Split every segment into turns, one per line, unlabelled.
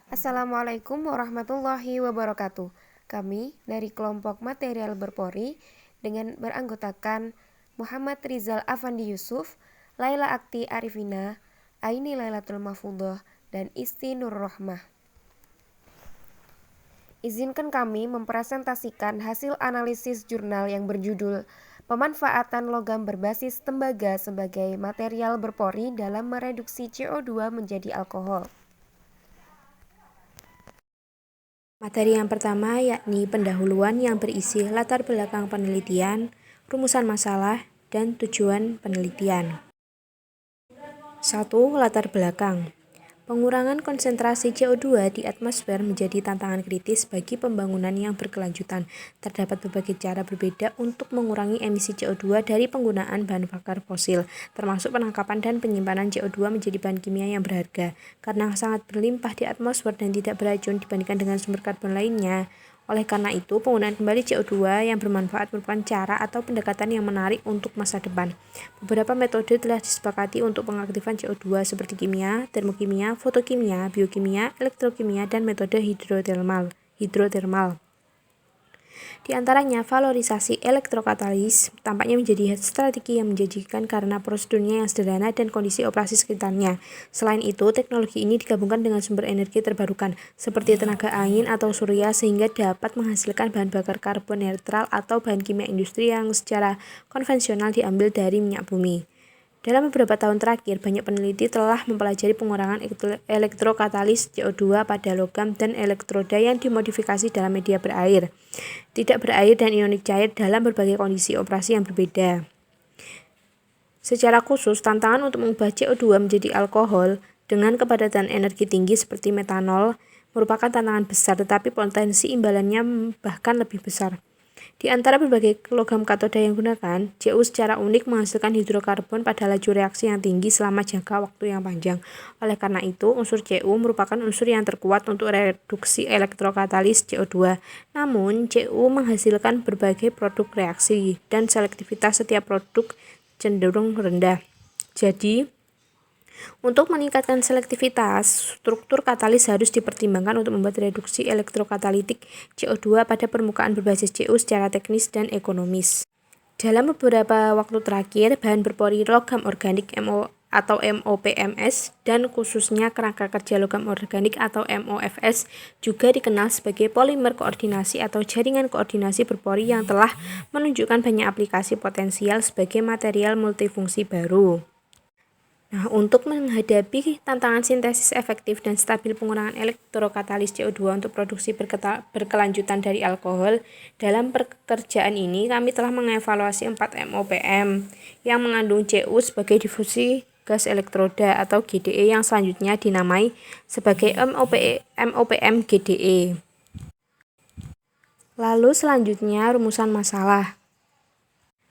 Assalamualaikum warahmatullahi wabarakatuh. Kami dari kelompok material berpori dengan beranggotakan Muhammad Rizal Afandi Yusuf, Laila Akti Arifina, Aini Lailatul Mahfudhoh, dan Isti Nur Rohmah. Izinkan kami mempresentasikan hasil analisis jurnal yang berjudul Pemanfaatan logam berbasis tembaga sebagai material berpori dalam mereduksi CO2 menjadi alkohol.
Materi yang pertama yakni pendahuluan yang berisi latar belakang penelitian, rumusan masalah, dan tujuan penelitian. 1. Latar belakang. Pengurangan konsentrasi CO2 di atmosfer menjadi tantangan kritis bagi pembangunan yang berkelanjutan. Terdapat berbagai cara berbeda untuk mengurangi emisi CO2 dari penggunaan bahan bakar fosil, termasuk penangkapan dan penyimpanan CO2 menjadi bahan kimia yang berharga. Karena sangat berlimpah di atmosfer dan tidak beracun dibandingkan dengan sumber karbon lainnya. Oleh karena itu, penggunaan kembali CO2 yang bermanfaat merupakan cara atau pendekatan yang menarik untuk masa depan. Beberapa metode telah disepakati untuk pengaktifan CO2 seperti kimia, termokimia, fotokimia, biokimia, elektrokimia, dan metode hidrotermal. Di antaranya, valorisasi elektrokatalis tampaknya menjadi strategi yang menjanjikan karena prosedurnya yang sederhana dan kondisi operasi sekitarnya. Selain itu, teknologi ini digabungkan dengan sumber energi terbarukan, seperti tenaga angin atau surya, sehingga dapat menghasilkan bahan bakar karbon netral atau bahan kimia industri yang secara konvensional diambil dari minyak bumi. Dalam beberapa tahun terakhir, banyak peneliti telah mempelajari pengurangan elektrokatalis CO2 pada logam dan elektroda yang dimodifikasi dalam media berair, tidak berair, dan ionik cair dalam berbagai kondisi operasi yang berbeda. Secara khusus, tantangan untuk mengubah CO2 menjadi alkohol dengan kepadatan energi tinggi seperti metanol merupakan tantangan besar, tetapi potensi imbalannya bahkan lebih besar. Di antara berbagai logam katoda yang digunakan, Cu secara unik menghasilkan hidrokarbon pada laju reaksi yang tinggi selama jangka waktu yang panjang. Oleh karena itu, unsur Cu merupakan unsur yang terkuat untuk reduksi elektrokatalis CO2. Namun, Cu menghasilkan berbagai produk reaksi, dan selektivitas setiap produk cenderung rendah. Jadi, untuk meningkatkan selektivitas, struktur katalis harus dipertimbangkan untuk membuat reduksi elektrokatalitik CO2 pada permukaan berbasis Cu secara teknis dan ekonomis. Dalam beberapa waktu terakhir, bahan berpori logam organik atau MOPMS dan khususnya kerangka kerja logam organik atau MOFS juga dikenal sebagai polimer koordinasi atau jaringan koordinasi berpori yang telah menunjukkan banyak aplikasi potensial sebagai material multifungsi baru. Nah, untuk menghadapi tantangan sintesis efektif dan stabil pengurangan elektrokatalis CO2 untuk produksi berkelanjutan dari alkohol, dalam pekerjaan ini kami telah mengevaluasi 4 MOPM yang mengandung Cu sebagai difusi gas elektroda atau GDE yang selanjutnya dinamai sebagai MOPM GDE. Lalu selanjutnya rumusan masalah.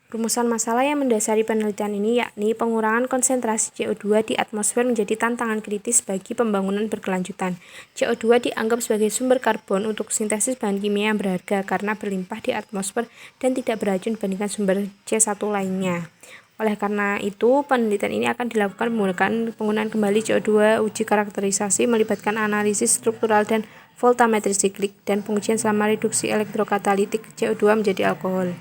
Rumusan masalah yang mendasari penelitian ini yakni pengurangan konsentrasi CO2 di atmosfer menjadi tantangan kritis bagi pembangunan berkelanjutan. CO2 dianggap sebagai sumber karbon untuk sintesis bahan kimia yang berharga karena berlimpah di atmosfer dan tidak beracun dibandingkan sumber C1 lainnya. Oleh karena itu, penelitian ini akan dilakukan menggunakan penggunaan kembali CO2, uji karakterisasi melibatkan analisis struktural dan voltametri siklik, dan pengujian selama reduksi elektrokatalitik CO2 menjadi alkohol.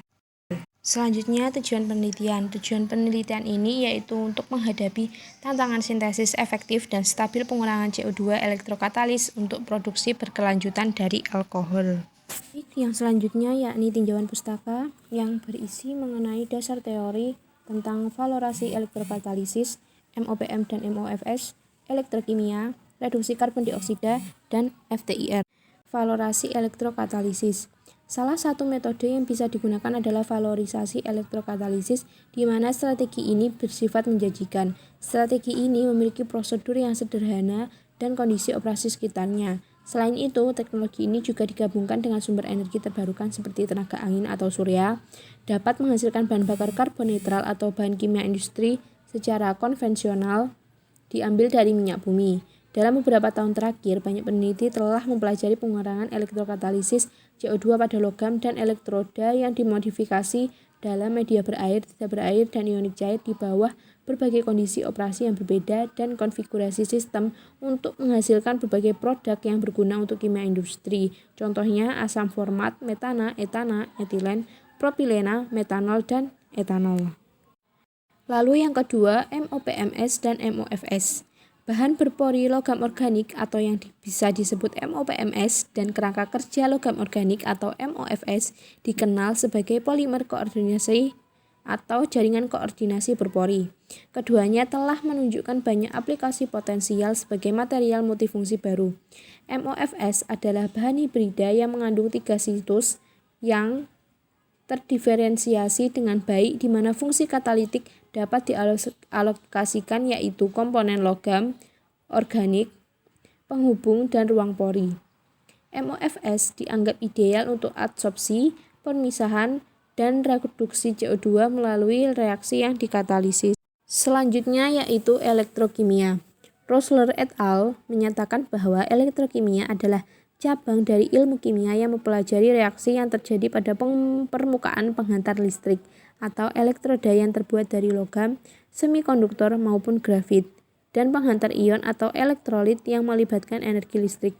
Selanjutnya, tujuan penelitian. Tujuan penelitian ini yaitu untuk menghadapi tantangan sintesis efektif dan stabil pengurangan CO2 elektrokatalis untuk produksi berkelanjutan dari alkohol. Yang selanjutnya yakni tinjauan pustaka yang berisi mengenai dasar teori tentang valorasi elektrokatalisis, MOPM dan MOFS, elektrokimia, reduksi karbon dioksida, dan FTIR. Valorasi elektrokatalisis. Salah satu metode yang bisa digunakan adalah valorisasi elektrokatalisis, di mana strategi ini bersifat menjanjikan. Strategi ini memiliki prosedur yang sederhana dan kondisi operasi sekitarnya. Selain itu, teknologi ini juga digabungkan dengan sumber energi terbarukan seperti tenaga angin atau surya, dapat menghasilkan bahan bakar karbon netral atau bahan kimia industri secara konvensional diambil dari minyak bumi. Dalam beberapa tahun terakhir, banyak peneliti telah mempelajari pengurangan elektrokatalisis CO2 pada logam dan elektroda yang dimodifikasi dalam media berair, tidak berair, dan ionik cair di bawah berbagai kondisi operasi yang berbeda dan konfigurasi sistem untuk menghasilkan berbagai produk yang berguna untuk kimia industri. Contohnya asam format, metana, etana, etilen, propilena, metanol, dan etanol. Lalu yang kedua, MOPMS dan MOFS. Bahan berpori logam organik atau yang bisa disebut MOPMS dan kerangka kerja logam organik atau MOFS dikenal sebagai polimer koordinasi atau jaringan koordinasi berpori. Keduanya telah menunjukkan banyak aplikasi potensial sebagai material multifungsi baru. MOFS adalah bahan hibrida yang mengandung 3 situs yang terdiferensiasi dengan baik di mana fungsi katalitik dapat dialokasikan yaitu komponen logam, organik, penghubung, dan ruang pori. MOFS dianggap ideal untuk adsorpsi, pemisahan, dan reduksi CO2 melalui reaksi yang dikatalisis. Selanjutnya yaitu elektrokimia. Rosler et al. Menyatakan bahwa elektrokimia adalah cabang dari ilmu kimia yang mempelajari reaksi yang terjadi pada permukaan penghantar listrik atau elektroda yang terbuat dari logam, semikonduktor maupun grafit, dan penghantar ion atau elektrolit yang melibatkan energi listrik.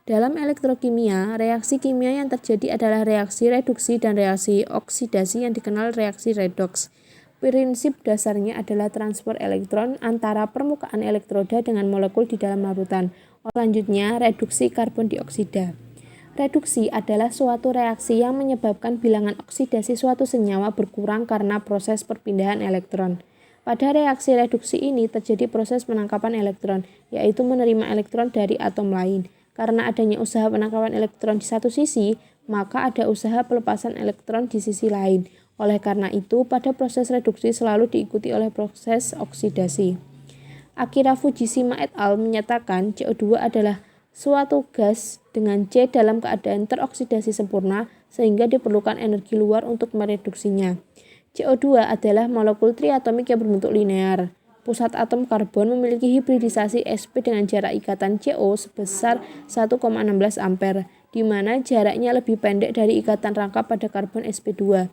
Dalam elektrokimia, reaksi kimia yang terjadi adalah reaksi reduksi dan reaksi oksidasi yang dikenal reaksi redoks. Prinsip dasarnya adalah transfer elektron antara permukaan elektroda dengan molekul di dalam larutan. Selanjutnya, reduksi karbon dioksida. Reduksi adalah suatu reaksi yang menyebabkan bilangan oksidasi suatu senyawa berkurang karena proses perpindahan elektron. Pada reaksi reduksi ini terjadi proses penangkapan elektron, yaitu menerima elektron dari atom lain. Karena adanya usaha penangkapan elektron di satu sisi, maka ada usaha pelepasan elektron di sisi lain. Oleh karena itu, pada proses reduksi selalu diikuti oleh proses oksidasi. Akira Fujishima et al. Menyatakan CO2 adalah suatu gas dengan C dalam keadaan teroksidasi sempurna sehingga diperlukan energi luar untuk mereduksinya. CO2 adalah molekul triatomik yang berbentuk linear. Pusat atom karbon memiliki hibridisasi sp dengan jarak ikatan CO sebesar 1,16 ampere, di mana jaraknya lebih pendek dari ikatan rangkap pada karbon sp2.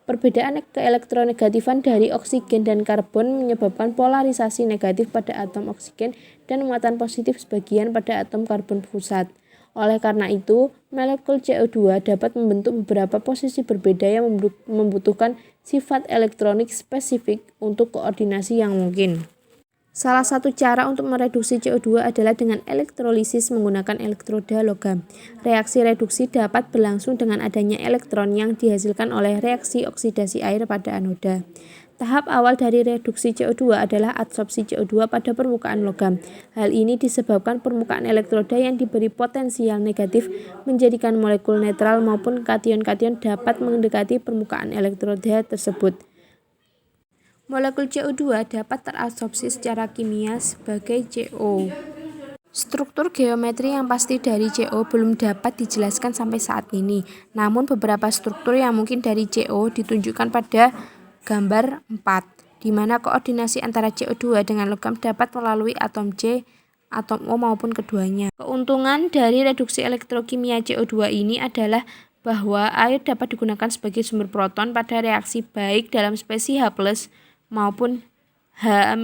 Perbedaan keelektronegatifan dari oksigen dan karbon menyebabkan polarisasi negatif pada atom oksigen dan muatan positif sebagian pada atom karbon pusat. Oleh karena itu, molekul CO2 dapat membentuk beberapa posisi berbeda yang membutuhkan sifat elektronik spesifik untuk koordinasi yang mungkin. Salah satu cara untuk mereduksi CO2 adalah dengan elektrolisis menggunakan elektroda logam. Reaksi reduksi dapat berlangsung dengan adanya elektron yang dihasilkan oleh reaksi oksidasi air pada anoda. Tahap awal dari reduksi CO2 adalah adsorpsi CO2 pada permukaan logam. Hal ini disebabkan permukaan elektroda yang diberi potensial negatif menjadikan molekul netral maupun kation-kation dapat mendekati permukaan elektroda tersebut. Molekul CO2 dapat terabsorpsi secara kimia sebagai CO. Struktur geometri yang pasti dari CO belum dapat dijelaskan sampai saat ini. Namun beberapa struktur yang mungkin dari CO ditunjukkan pada gambar 4, di mana koordinasi antara CO2 dengan logam dapat melalui atom C, atom O maupun keduanya. Keuntungan dari reduksi elektrokimia CO2 ini adalah bahwa air dapat digunakan sebagai sumber proton pada reaksi baik dalam spesies H+ maupun H-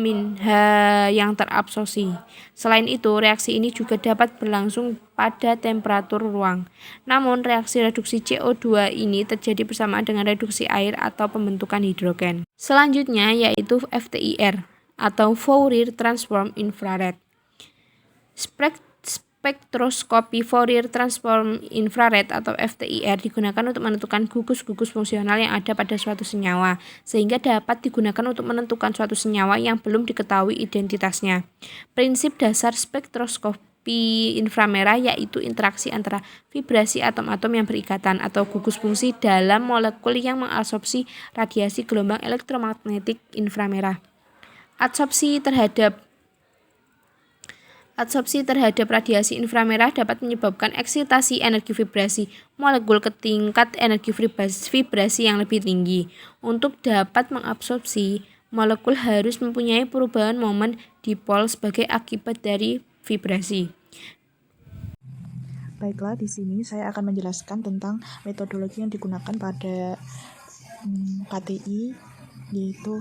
yang terabsorpsi. Selain itu, reaksi ini juga dapat berlangsung pada temperatur ruang. Namun, reaksi reduksi CO2 ini terjadi bersamaan dengan reduksi air atau pembentukan hidrogen. Selanjutnya yaitu FTIR atau Fourier Transform Infrared. Spektroskopi Fourier Transform Infrared atau FTIR digunakan untuk menentukan gugus-gugus fungsional yang ada pada suatu senyawa, sehingga dapat digunakan untuk menentukan suatu senyawa yang belum diketahui identitasnya. Prinsip dasar spektroskopi inframerah yaitu interaksi antara vibrasi atom-atom yang berikatan atau gugus fungsi dalam molekul yang mengabsorpsi radiasi gelombang elektromagnetik inframerah. Adsorpsi terhadap radiasi inframerah dapat menyebabkan eksitasi energi vibrasi molekul ke tingkat energi vibrasi yang lebih tinggi. Untuk dapat mengabsorpsi, molekul harus mempunyai perubahan momen dipol sebagai akibat dari vibrasi.
Baiklah, di sini saya akan menjelaskan tentang metodologi yang digunakan pada KTI, yaitu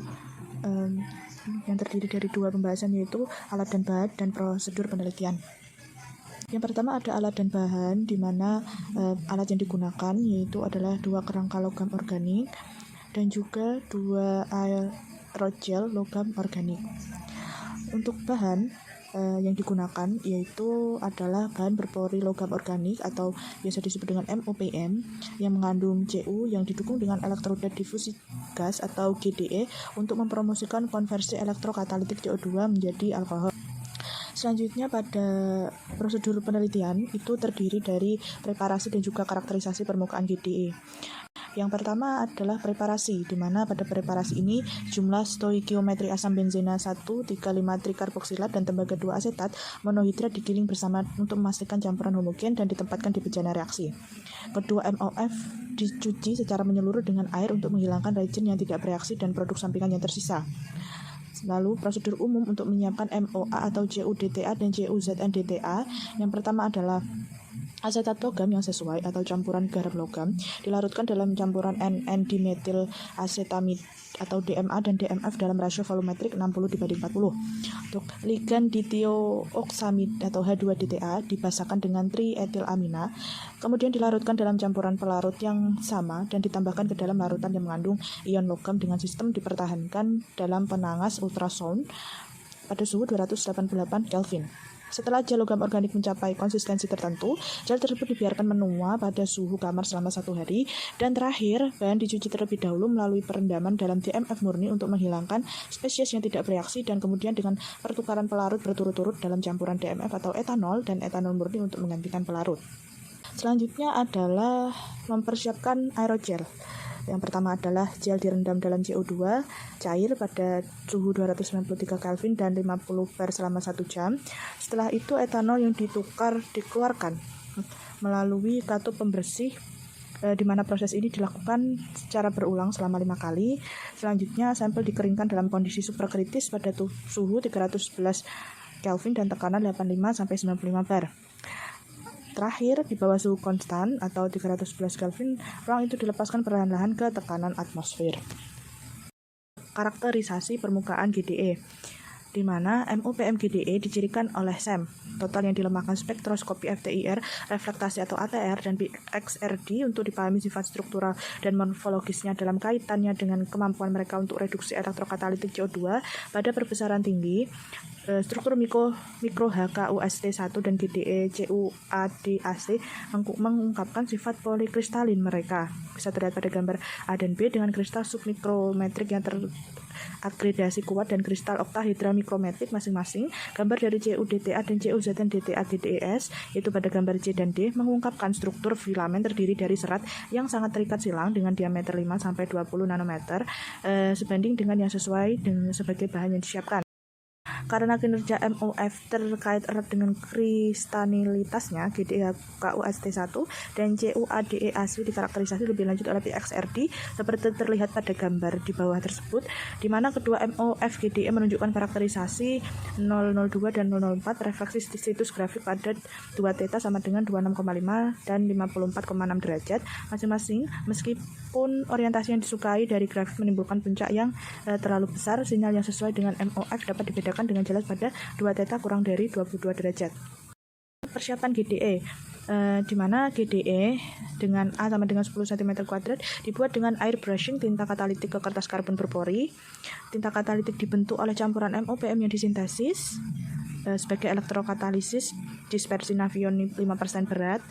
yang terdiri dari dua pembahasan, yaitu alat dan bahan dan prosedur penelitian. Yang pertama ada alat dan bahan, di mana alat yang digunakan yaitu adalah 2 kerangka logam organik dan juga 2 aerogel logam organik. Untuk bahan yang digunakan yaitu adalah bahan berpori logam organik atau biasa disebut dengan MOPM yang mengandung Cu yang didukung dengan elektroda difusi gas atau GDE untuk mempromosikan konversi elektrokatalitik CO2 menjadi alkohol. Selanjutnya pada prosedur penelitian itu terdiri dari preparasi dan juga karakterisasi permukaan GDE. Yang pertama adalah preparasi, di mana pada preparasi ini jumlah stoikiometri asam benzena 1,3,5-trikarboksilat dan tembaga 2 asetat monohidrat digiling bersama untuk memastikan campuran homogen dan ditempatkan di bejana reaksi. Kedua MOF dicuci secara menyeluruh dengan air untuk menghilangkan reagen yang tidak bereaksi dan produk sampingan yang tersisa. Lalu prosedur umum untuk menyiapkan MOA atau CuDTA dan CuZnDTA. Yang pertama adalah asetat logam yang sesuai atau campuran garam logam dilarutkan dalam campuran NN-dimetil asetamid atau DMA dan DMF dalam rasio volumetrik 60:40. Untuk ligan ditiooksamid atau H2DTA dibasahkan dengan trietilamina, kemudian dilarutkan dalam campuran pelarut yang sama dan ditambahkan ke dalam larutan yang mengandung ion logam dengan sistem dipertahankan dalam penangas ultrasound pada suhu 288 Kelvin. Setelah gel logam organik mencapai konsistensi tertentu, gel tersebut dibiarkan menua pada suhu kamar selama 1 hari. Dan terakhir, bahan dicuci terlebih dahulu melalui perendaman dalam DMF murni untuk menghilangkan spesies yang tidak bereaksi dan kemudian dengan pertukaran pelarut berturut-turut dalam campuran DMF atau etanol dan etanol murni untuk menggantikan pelarut. Selanjutnya adalah mempersiapkan aerogel. Yang pertama adalah gel direndam dalam CO2 cair pada suhu 293 Kelvin dan 50 bar selama 1 jam. Setelah itu etanol yang dikeluarkan melalui katup pembersih, di mana proses ini dilakukan secara berulang selama 5 kali. Selanjutnya sampel dikeringkan dalam kondisi superkritis pada suhu 311 Kelvin dan tekanan 85-95 bar. Terakhir, di bawah suhu konstan atau 311 Kelvin, ruang itu dilepaskan perlahan-lahan ke tekanan atmosfer. Karakterisasi permukaan GDE, di mana MOPM GDE dicirikan oleh SEM, total yang dilemahkan spektroskopi FTIR, reflektasi atau ATR, dan XRD untuk dipahami sifat struktural dan morfologisnya dalam kaitannya dengan kemampuan mereka untuk reduksi elektrokatalitik CO2 pada perbesaran tinggi. Struktur mikro HKUST1 dan GDE CuADAC mengungkapkan sifat polikristalin mereka. Bisa terlihat pada gambar A dan B dengan kristal submikrometrik yang teragregasi kuat dan kristal oktahedra mikrometrik masing-masing. Gambar dari CuDTA dan CuZnDTA GDES, yaitu pada gambar C dan D, mengungkapkan struktur filamen terdiri dari serat yang sangat terikat silang dengan diameter 5-20 nanometer, sebanding dengan yang sesuai sebagai bahan yang disiapkan. Karena kinerja MOF terkait erat dengan kristalinitasnya, GDE KUST1 dan CuADEAC dikarakterisasi lebih lanjut oleh XRD seperti terlihat pada gambar di bawah tersebut, di mana kedua MOF GDE menunjukkan karakterisasi 002 dan 004 refleksi situs grafik pada 2 θ sama dengan 26,5 dan 54,6 derajat masing-masing. Meskipun orientasi yang disukai dari grafik menimbulkan puncak yang terlalu besar, sinyal yang sesuai dengan MOF dapat dibedakan dengan jelas pada 2 θ kurang dari 22 derajat. Persiapan GDE, di mana GDE dengan A sama dengan 10 cm2 dibuat dengan air brushing tinta katalitik ke kertas karbon berpori. Tinta katalitik dibentuk oleh campuran MOPM yang disintesis sebagai elektrokatalisis, dispersi nafion 5% berat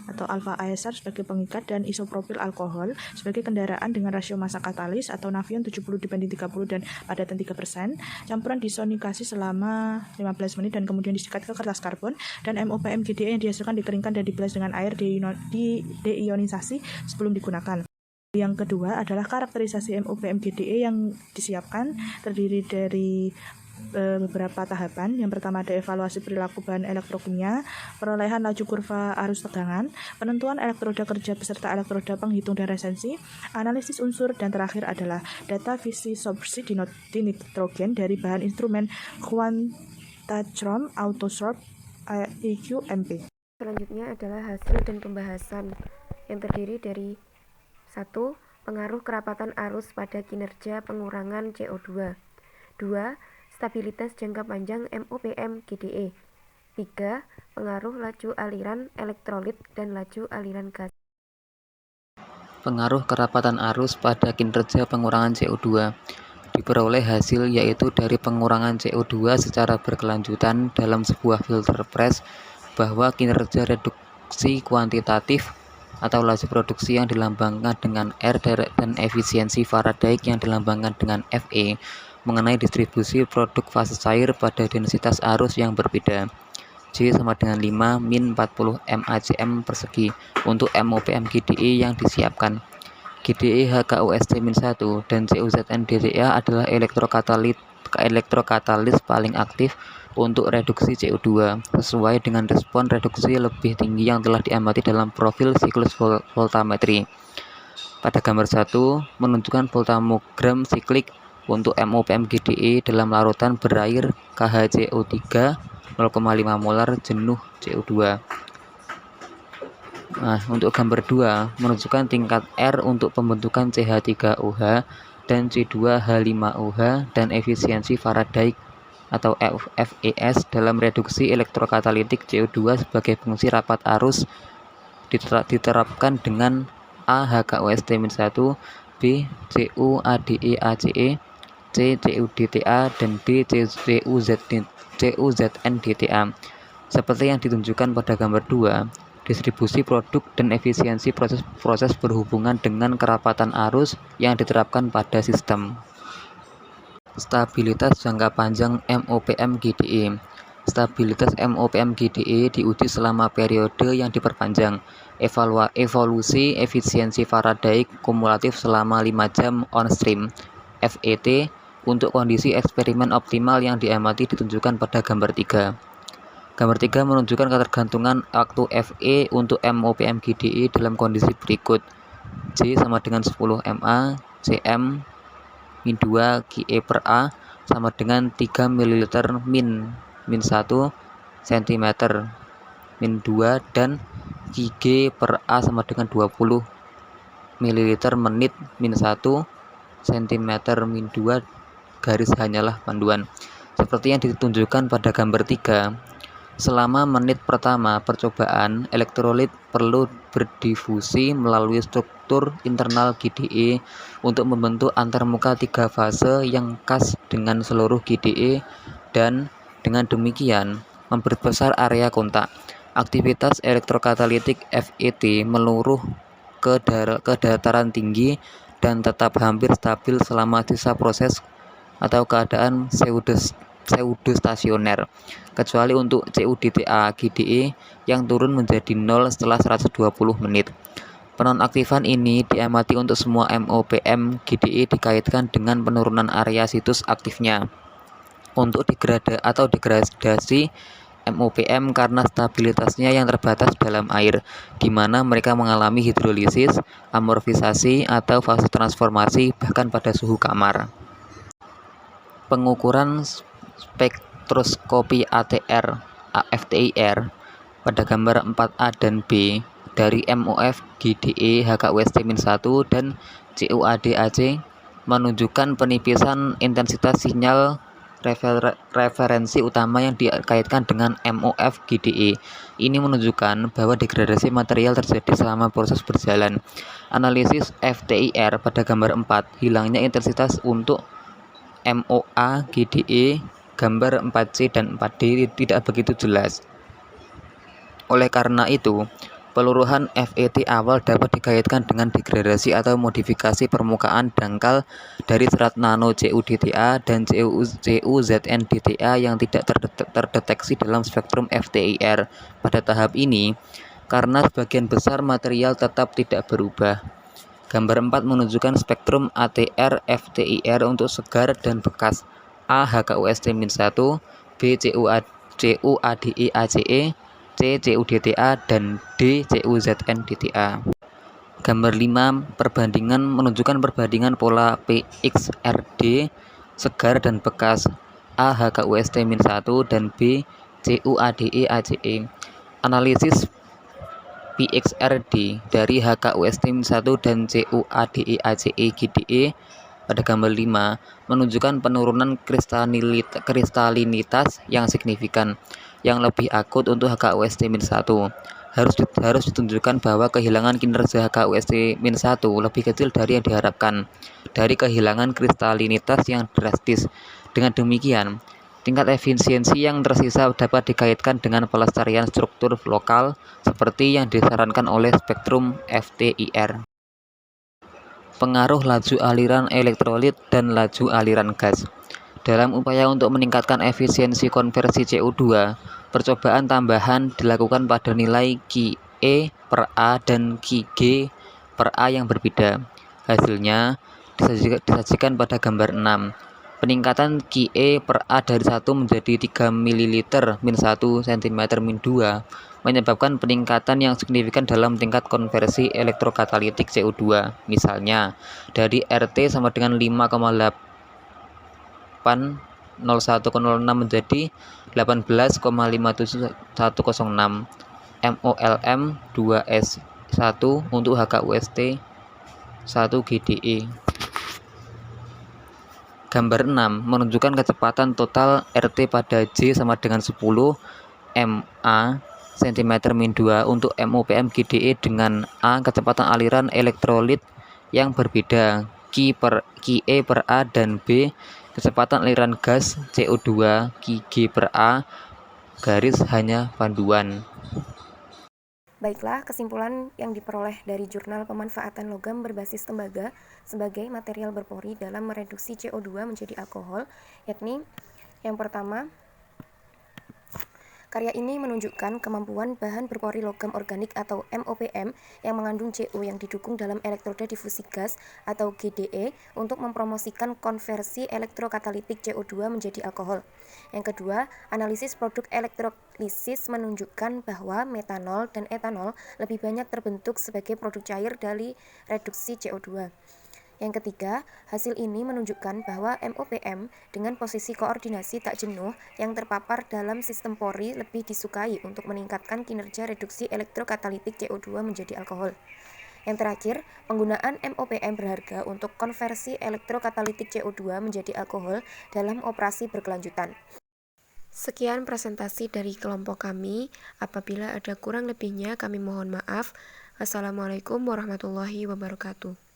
atau alfa ASR sebagai pengikat, dan isopropil alkohol sebagai kendaraan dengan rasio massa katalis atau nafion 70:30 dan padatan 3%. Campuran disonikasi selama 15 menit dan kemudian disikat ke kertas karbon, dan MOPM GDE yang dihasilkan dikeringkan dan dibilas dengan air deionisasi sebelum digunakan. Yang kedua adalah karakterisasi MOPM GDE yang disiapkan, terdiri dari beberapa tahapan. Yang pertama ada evaluasi perilaku bahan elektrokimia, perolehan laju kurva arus tegangan, penentuan elektroda kerja beserta elektroda penghitung dan resensi, analisis unsur, dan terakhir adalah data visisorpsi di nitrogen dari bahan instrumen Quantachrome Autosorb EQMP.
Selanjutnya adalah hasil dan pembahasan yang terdiri dari 1. Pengaruh kerapatan arus pada kinerja pengurangan CO2. 2. Stabilitas jangka panjang MOPM GDE. 3. Pengaruh laju aliran elektrolit dan laju aliran gas.
Pengaruh kerapatan arus pada kinerja pengurangan CO2 diperoleh hasil yaitu dari pengurangan CO2 secara berkelanjutan dalam sebuah filter press bahwa kinerja reduksi kuantitatif atau laju produksi yang dilambangkan dengan R dan efisiensi Faraday yang dilambangkan dengan Fe mengenai distribusi produk fase cair pada densitas arus yang berbeda. J sama dengan 5 min 40 MACM persegi untuk MOPM GDE yang disiapkan. GDE HKUST-1 dan CUZN DTA adalah elektrokatalis paling aktif untuk reduksi CO2 sesuai dengan respon reduksi lebih tinggi yang telah diamati dalam profil siklus voltametri. Pada gambar 1 menunjukkan voltamogram siklik untuk MOPM GDE dalam larutan berair KHCO3 0,5 molar jenuh CO2. Nah, untuk gambar 2 menunjukkan tingkat R untuk pembentukan CH3OH dan C2H5OH dan efisiensi Faraday atau FES dalam reduksi elektrokatalitik CO2 sebagai fungsi rapat arus diterapkan dengan A HKUST-1, B CUADE-ACE, C CUDTA, dan D CUZN DTA. Seperti yang ditunjukkan pada gambar 2, distribusi produk dan efisiensi proses berhubungan dengan kerapatan arus yang diterapkan pada sistem. Stabilitas jangka panjang MOPM GDE. Stabilitas MOPM GDE diuji selama periode yang diperpanjang. Evolusi efisiensi Faraday kumulatif selama 5 jam on stream. FET untuk kondisi eksperimen optimal yang diamati ditunjukkan pada gambar 3. Gambar 3 menunjukkan ketergantungan waktu Fe untuk MOPM GDE dalam kondisi berikut. J sama dengan 10 MA, Cm min 2 Ge per A sama dengan 3 ml min 1 cm min 2 dan Kg per A sama dengan 20 ml menit min 1 cm min 2 garis hanyalah panduan. Seperti yang ditunjukkan pada gambar 3, selama menit pertama percobaan, elektrolit perlu berdifusi melalui struktur internal GDE untuk membentuk antarmuka 3 fase yang khas dengan seluruh GDE dan dengan demikian memperbesar area kontak. Aktivitas elektrokatalitik FET meluruh ke dataran tinggi dan tetap hampir stabil selama sisa proses atau keadaan pseudostasioner, kecuali untuk CUDTA GDE yang turun menjadi 0 setelah 120 menit. Penonaktifan ini diamati untuk semua MOPM GDE dikaitkan dengan penurunan area situs aktifnya. Untuk degradasi MOPM karena stabilitasnya yang terbatas dalam air, di mana mereka mengalami hidrolisis, amorfisasi, atau fase transformasi bahkan pada suhu kamar. Pengukuran spektroskopi ATR FTIR pada gambar 4A dan B dari MOF GDE HKUST-1 dan CUADAC menunjukkan penipisan intensitas sinyal referensi utama yang dikaitkan dengan MOF GDE. Ini menunjukkan bahwa degradasi material terjadi selama proses berjalan. Analisis FTIR pada gambar 4, hilangnya intensitas untuk MOA GDE gambar 4C dan 4D tidak begitu jelas. Oleh karena itu, peluruhan FET awal dapat dikaitkan dengan degradasi atau modifikasi permukaan dangkal dari serat nano CUDTA dan CUZN DTA yang tidak terdeteksi dalam spektrum FTIR pada tahap ini karena sebagian besar material tetap tidak berubah. Gambar 4 menunjukkan spektrum ATR FTIR untuk segar dan bekas, A HKUST-1, B CUADE-ACE, C CUDTA, dan D CUZN DTA. Gambar 5 perbandingan menunjukkan perbandingan pola PXRD segar dan bekas, A HKUST-1 dan B CUADE-ACE. Analisis PXRD dari HKUST-1 dan CUADE-ACE GDE pada gambar 5 menunjukkan penurunan kristalinitas yang signifikan, yang lebih akut untuk HKUST-1. Harus ditunjukkan bahwa kehilangan kinerja HKUST-1 lebih kecil dari yang diharapkan dari kehilangan kristalinitas yang drastis. Dengan demikian, tingkat efisiensi yang tersisa dapat dikaitkan dengan pelestarian struktur lokal seperti yang disarankan oleh spektrum FTIR. Pengaruh laju aliran elektrolit dan laju aliran gas. Dalam upaya untuk meningkatkan efisiensi konversi CO2, percobaan tambahan dilakukan pada nilai Qe per A dan Qg per A yang berbeda. Hasilnya disajikan pada gambar 6. Peningkatan Qe per A dari 1 menjadi 3 ml min 1 cm min 2 menyebabkan peningkatan yang signifikan dalam tingkat konversi elektrokatalitik CO2. Misalnya, dari RT sama dengan 5,80106 menjadi 18,57106 MOLM 2S1 untuk HKUST 1 GDE. Gambar 6 menunjukkan kecepatan total RT pada J sama dengan 10 MA cm min 2 untuk MOPM GDE dengan A kecepatan aliran elektrolit yang berbeda, Qe per A, dan B kecepatan aliran gas CO2 Qg per A garis hanya panduan.
Baiklah, kesimpulan yang diperoleh dari jurnal pemanfaatan logam berbasis tembaga sebagai material berpori dalam mereduksi CO2 menjadi alkohol, yakni yang pertama, karya ini menunjukkan kemampuan bahan berpori logam organik atau MOPM yang mengandung CO yang didukung dalam elektroda difusi gas atau GDE untuk mempromosikan konversi elektrokatalitik CO2 menjadi alkohol. Yang kedua, analisis produk elektrolisis menunjukkan bahwa metanol dan etanol lebih banyak terbentuk sebagai produk cair dari reduksi CO2. Yang ketiga, hasil ini menunjukkan bahwa MOPM dengan posisi koordinasi tak jenuh yang terpapar dalam sistem pori lebih disukai untuk meningkatkan kinerja reduksi elektrokatalitik CO2 menjadi alkohol. Yang terakhir, penggunaan MOPM berharga untuk konversi elektrokatalitik CO2 menjadi alkohol dalam operasi berkelanjutan. Sekian presentasi dari kelompok kami. Apabila ada kurang lebihnya, kami mohon maaf. Wassalamualaikum warahmatullahi wabarakatuh.